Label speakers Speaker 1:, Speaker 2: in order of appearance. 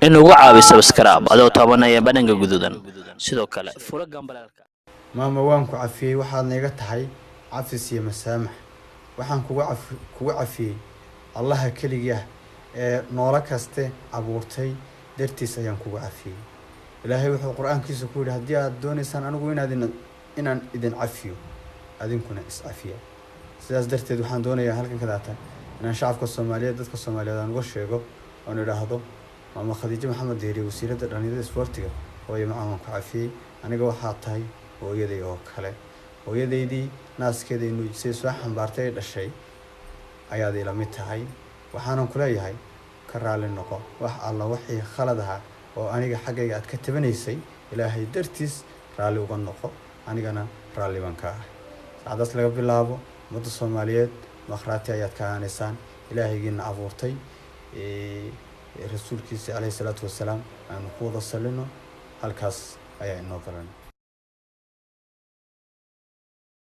Speaker 1: inugu caawiso subscribe adoo taabanaya badhanka guduudan sidoo kale furo gambalaalka
Speaker 2: maama waan ku cafiyay waxaad iga tahay cafis iyo masaamax waxaan kugu cafiyay allaha kaliya ee noola kaste abuurtay dartiis ayaan kugu cafiyay ilaahay wuxuu quraankiisa ku yiri hadii aad doonaysaan anigu inaan idin cafiyo adinkuna is cafiya sidaas darteed waxaan doonayaa halkan ka daata inaan shacabka Soomaaliyeed dadka Soomaaliyeed aan uga sheego oo niraahdo maama Khadiija Maxamed Deeri wasiirada dhalinyarada isboortiga oo ay macaan ku cafiyay aniga waxa tahay hooyaday oo kale hooyadeydii naaskeeda inuu si soo xambaartay dhashay ayaad ila mid tahay waxaan ku leeyahay ka raali noqo wax alla wixii khalad ah oo aniga xaggayga aad ka tabanaysay ilaahay dartiis raali uga noqo anigana raali baan ka ahay saadaas laga bilaabo ummadda Soomaaliyeed makhraati ayaad ka aanaysan ilaahaygiina abuurtay rasuulkiisa alayhi salaatu wasalaam aan ku wada salino halkaas ayaa inoo balan